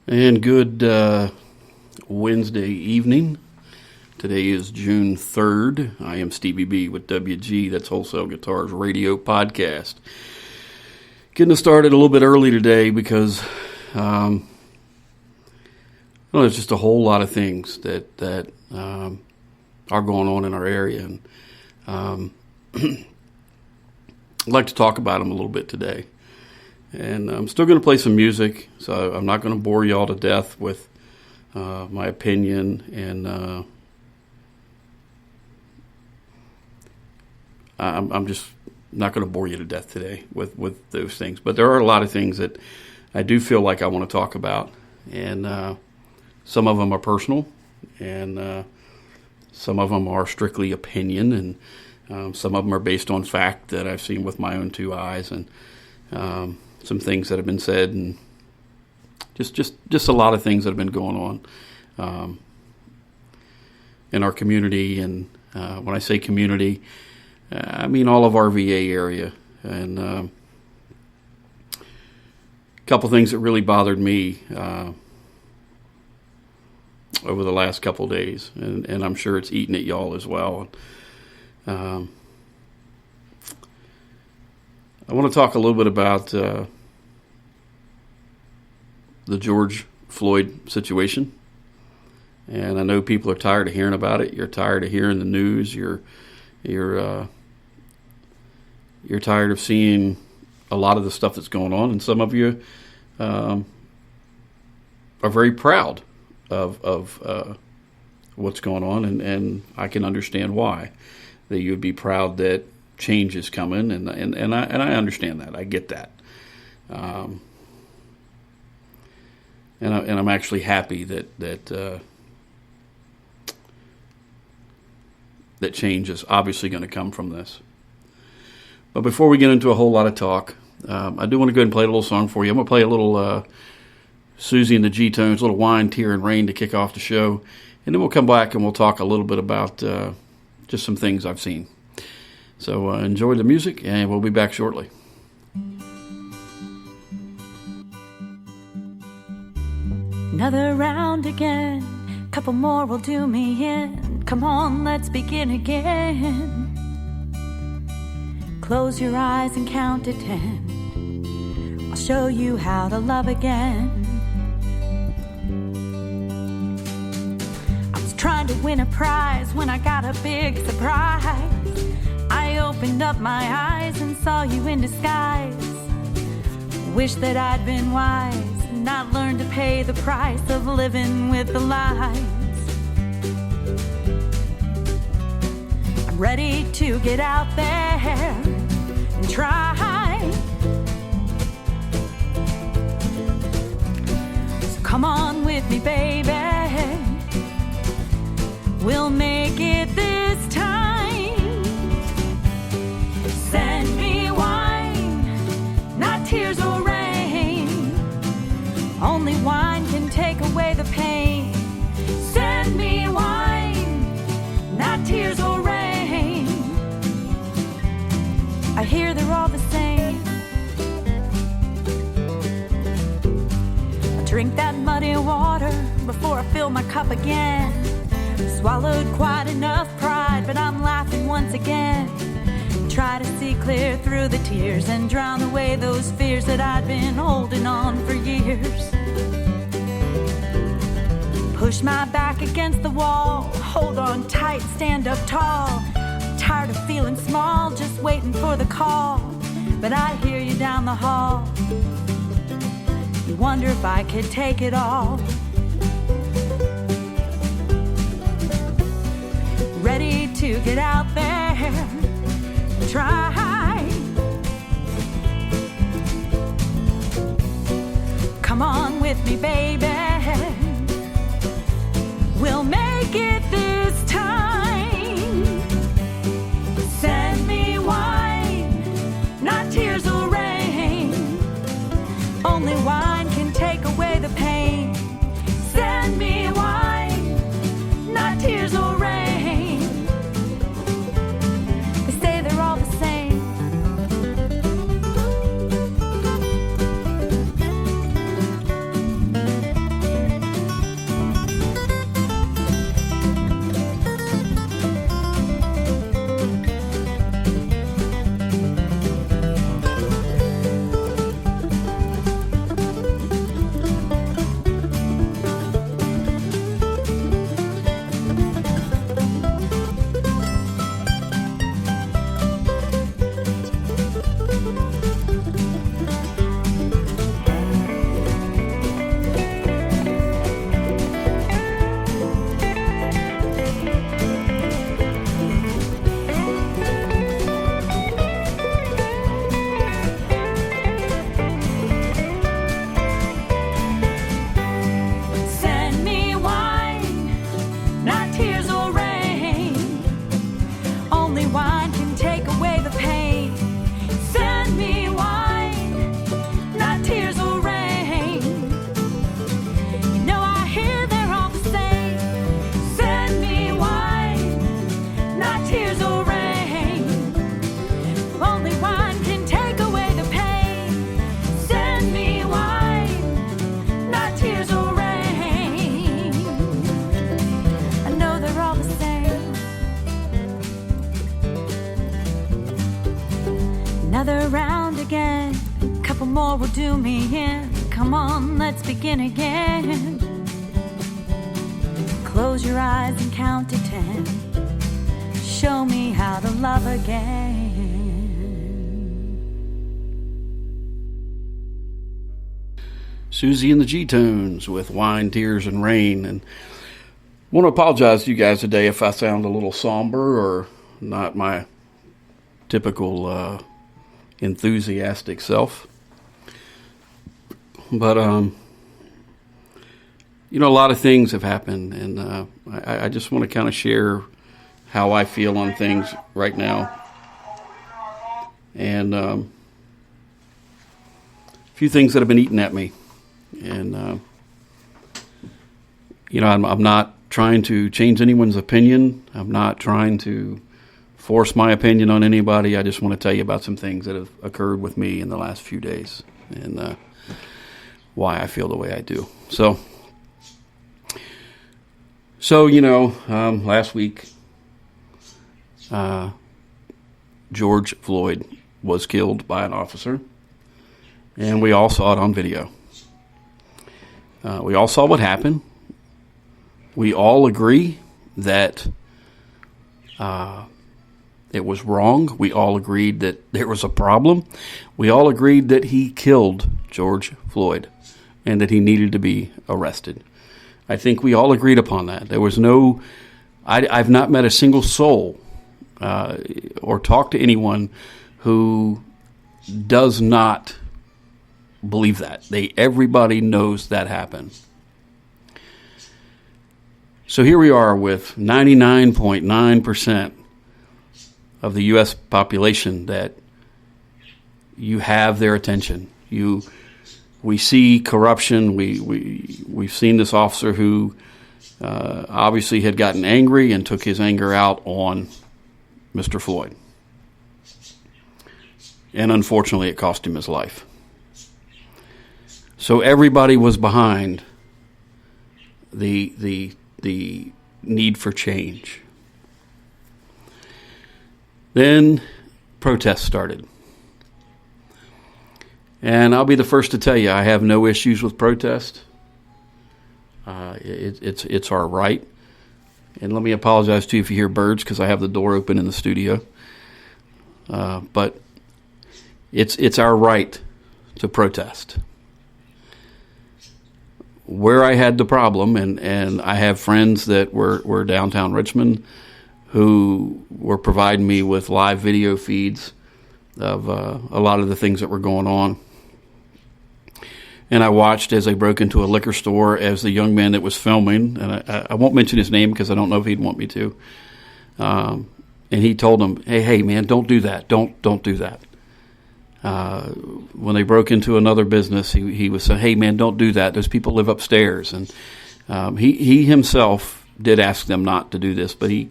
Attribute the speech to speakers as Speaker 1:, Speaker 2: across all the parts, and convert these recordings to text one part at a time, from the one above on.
Speaker 1: And good Wednesday evening. Today is June 3rd. I am Stevie B with WG, that's Wholesale Guitars Radio Podcast. Getting us started a little bit early today because there's just a whole lot of things that are going on in our area. And I'd like to talk about them a little bit today. And I'm still going to play some music, so I'm not going to bore you all to death with my opinion. And I'm just not going to bore you to death today with those things. But there are a lot of things that I do feel like I want to talk about. And some of them are personal, and some of them are strictly opinion, and some of them are based on fact that I've seen with my own two eyes, and some things that have been said, and just a lot of things that have been going on in our community. And when I say community, I mean all of RVA area. And a couple things that really bothered me over the last couple of days, and I'm sure it's eating at y'all as well. I want to talk a little bit about the George Floyd situation. And I know people are tired of hearing about it. You're tired of hearing the news. You're tired of seeing a lot of the stuff that's going on. And some of you are very proud of what's going on. And I can understand why. That you'd be proud that change is coming. And I understand that. I get that. And I'm actually happy that change is obviously going to come from this. But before we get into a whole lot of talk, I do want to go ahead and play a little song for you. I'm going to play a little Susie and the G-Tones, a little Wine, Tear, and Rain to kick off the show. And then we'll come back and we'll talk a little bit about just some things I've seen. So enjoy the music, and we'll be back shortly.
Speaker 2: Another round again, couple more will do me in. Come on, let's begin again. Close your eyes and count to 10. I'll show you how to love again. I was trying to win a prize when I got a big surprise. I opened up my eyes and saw you in disguise. Wish that I'd been wise, not learn to pay the price of living with the lies. I'm ready to get out there and try. So come on with me, baby. We'll make it this time. Send me wine, not tears or rain. Only wine can take away the pain. Send me wine, not tears or rain. I hear they're all the same. I'll drink that muddy water before I fill my cup again. Swallowed quite enough pride, but I'm laughing once again. Try to see clear through the tears and drown away those fears that I'd been holding on for years. Push my back against the wall, hold on tight, stand up tall. I'm tired of feeling small, just waiting for the call. But I hear you down the hall. You wonder if I could take it all. Ready to get out there, try. Come on with me, baby. We'll make it this time. Send me wine, not tears or rain. Only wine can take away the pain. Send me wine, not tears or rain. They say they're all the same. drew me in. Come on, let's begin again. Close your eyes and count to 10. Show me how to love again.
Speaker 1: Susie and the G-Tones with Wine, Tears, and Rain. And I want to apologize to you guys today if I sound a little somber or not my typical enthusiastic self. But, a lot of things have happened, and I just want to kind of share how I feel on things right now. And a few things that have been eating at me. And, I'm not trying to change anyone's opinion. I'm not trying to force my opinion on anybody. I just want to tell you about some things that have occurred with me in the last few days and why I feel the way I do. So last week, George Floyd was killed by an officer, and we all saw it on video. We all saw what happened. We all agree that it was wrong. We all agreed that there was a problem. We all agreed that he killed George Floyd and that he needed to be arrested. I think we all agreed upon that. There was I've not met a single soul or talked to anyone who does not believe that. Everybody knows that happened. So here we are with 99.9% of the U.S. population that you have their attention. We see corruption. We've seen this officer who obviously had gotten angry and took his anger out on Mr. Floyd. And unfortunately, it cost him his life. So everybody was behind the need for change. Then protests started. And I'll be the first to tell you, I have no issues with protest. It's our right. And let me apologize to you if you hear birds, because I have the door open in the studio. But it's our right to protest. Where I had the problem, and I have friends that were downtown Richmond who were providing me with live video feeds of a lot of the things that were going on. And I watched as they broke into a liquor store, as the young man that was filming, and I won't mention his name because I don't know if he'd want me to. And he told them, hey, man, don't do that. Don't do that. When they broke into another business, he was saying, hey, man, don't do that. Those people live upstairs. And he himself did ask them not to do this, but he,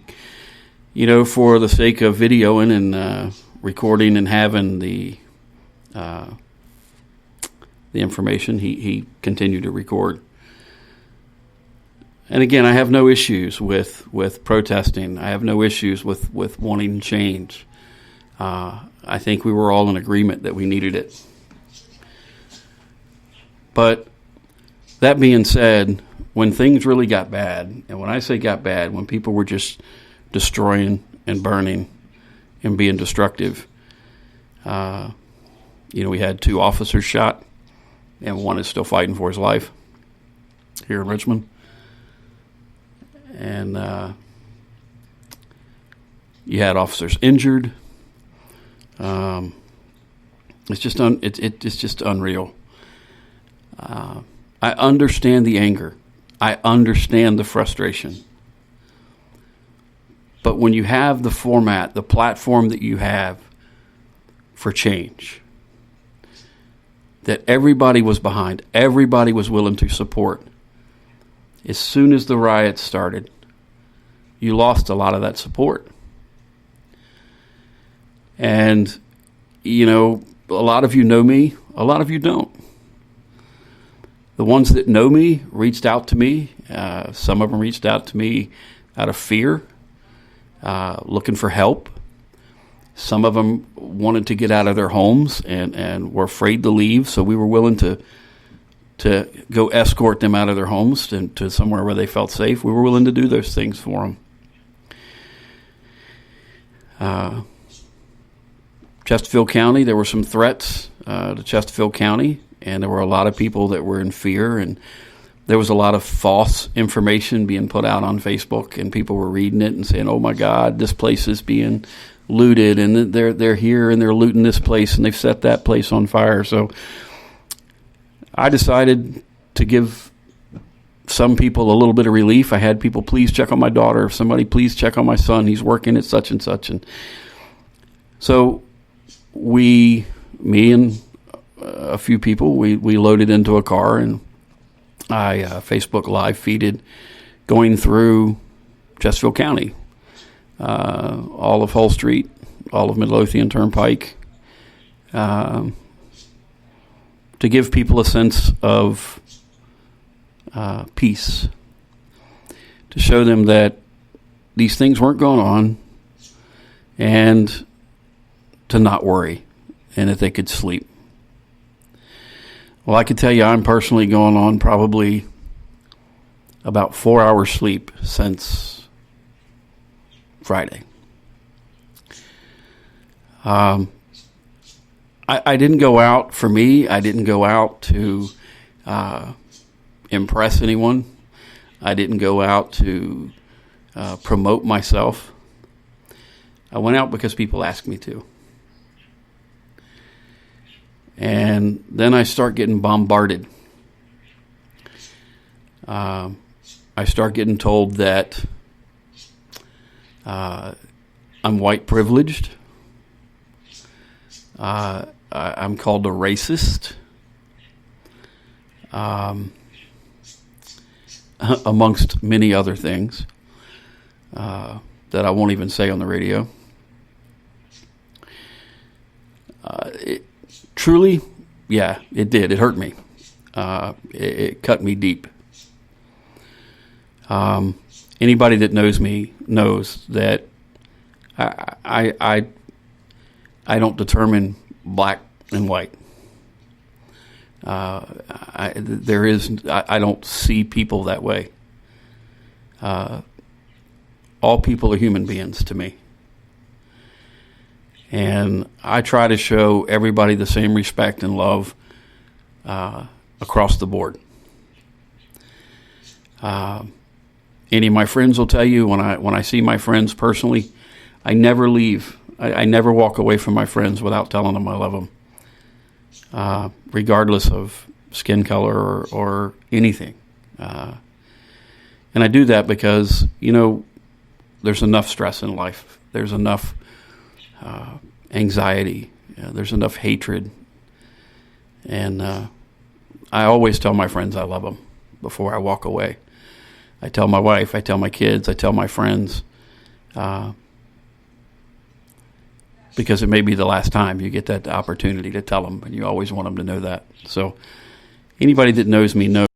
Speaker 1: for the sake of videoing and recording and having the information, he continued to record. And again, I have no issues with protesting. I have no issues with wanting change. I think we were all in agreement that we needed it. But that being said, when things really got bad, and when I say got bad, when people were just destroying and burning and being destructive, we had 2 officers shot, and one is still fighting for his life here in Richmond. And you had officers injured. It's just it's just unreal. I understand the anger. I understand the frustration. But when you have the format, the platform that you have for change, that everybody was behind, everybody was willing to support, as soon as the riots started, you lost a lot of that support. And, a lot of you know me, a lot of you don't. The ones that know me reached out to me. Some of them reached out to me out of fear, looking for help. Some of them wanted to get out of their homes and were afraid to leave, so we were willing to go escort them out of their homes to somewhere where they felt safe. We were willing to do those things for them. Chesterfield County, there were some threats to Chesterfield County, and there were a lot of people that were in fear, and there was a lot of false information being put out on Facebook, and people were reading it and saying, "Oh my God, this place is being looted, and they're here and they're looting this place, and they've set that place on fire." So I decided to give some people a little bit of relief. I had people, please check on my daughter. Somebody, please check on my son. He's working at such and such. And so me and a few people, we loaded into a car, and I Facebook live feeded going through Chesterfield County, all of Hull Street, all of Midlothian Turnpike, to give people a sense of peace, to show them that these things weren't going on, and to not worry, and that they could sleep. Well, I could tell you I'm personally going on probably about 4 hours sleep since Friday. I didn't go out, for me, I didn't go out to impress anyone. I didn't go out to promote myself. I went out because people asked me to. And then I start getting bombarded. I start getting told that I'm white privileged. I'm called a racist, amongst many other things that I won't even say on the radio. Truly, yeah, it did. It hurt me. It cut me deep. Anybody that knows me knows that I don't determine black and white. I don't see people that way. All people are human beings to me. And I try to show everybody the same respect and love across the board. Any of my friends will tell you when I see my friends personally, I never leave. I never walk away from my friends without telling them I love them, regardless of skin color or anything. And I do that because, there's enough stress in life. There's enough anxiety. There's enough hatred. And I always tell my friends I love them before I walk away. I tell my wife, I tell my kids, I tell my friends, because it may be the last time you get that opportunity to tell them, and you always want them to know that. So anybody that knows me knows